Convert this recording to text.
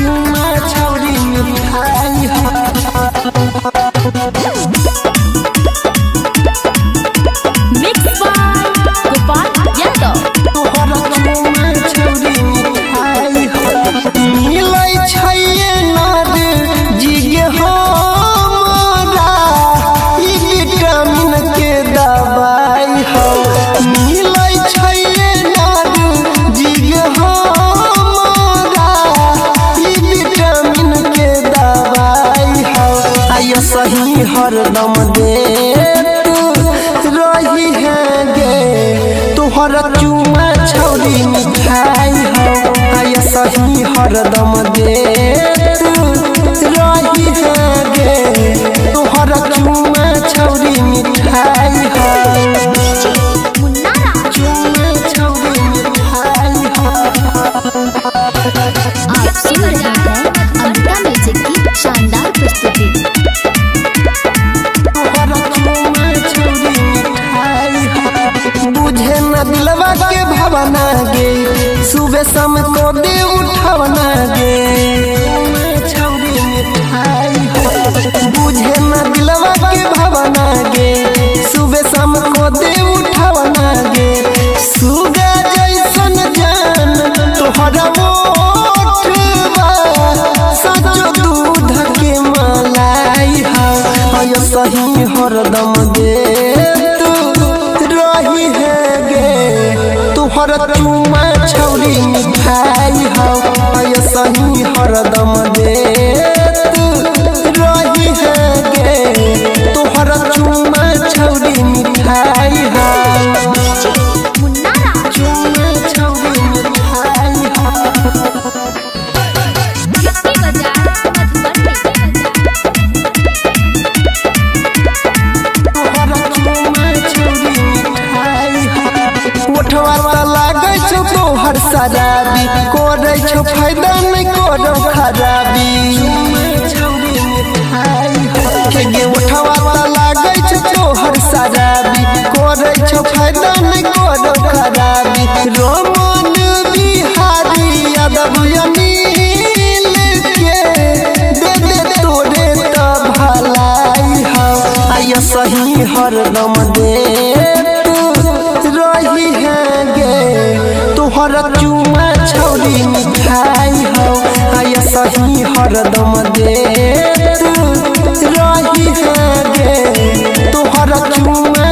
चुमा छौरी मिठाई मिक्स बाय गोपाल यादव। तोहर चुमा छौरी मिठाई मिलै छैये नाद जिगे हमरा ई विटामिन के दवाई हो मिलै छैये नाद जिगे हमरा ई विटामिन के दवाई हो आय सही हरदम दे रही है गे तोहर चुमा छौरी मिठाई हो आय सही हरदम दे रही है गे तोहर चुमा छौरी मिठाई हो मुन्ना राज। चुमा छौरी मिठाई हो आप सुन रहे हैं अमृता म्यूजिक की शानदार प्रस्तुति। बुझे न दिलवा के भावना गे सुबह शाम को दे उठावना गे बुझे न दिलवा के भावना गे सुबह शाम को दे उठावना गे सुगा जैसन जान तोहरा ओठवा सचो दूध के मलाई हाय सही हरदम दे रही है गे तोहर चुमा छौरी मिठाई हो आय सही हरदम दे रही है गे तोहर चुमा छौरी मिठाई हो मुन्ना राज। चुमा छौरी मिठाई हो गिट्टी बजा मधुबन उठवा लागे छो तोहर शराबी करे छो फायदा नहीं करो खराबी गे उठवा लागे छो तोहर शराबी करे छो फायदा नहीं करो खराबी रोमन बिहारी यादव अनिल के दे दे तोरे त भलाई हो आय सही हरदम दे रही है गे तोहर चुमा छौरी मिठाई हो आय सही हरदम दे रही है गे तोहर चुमा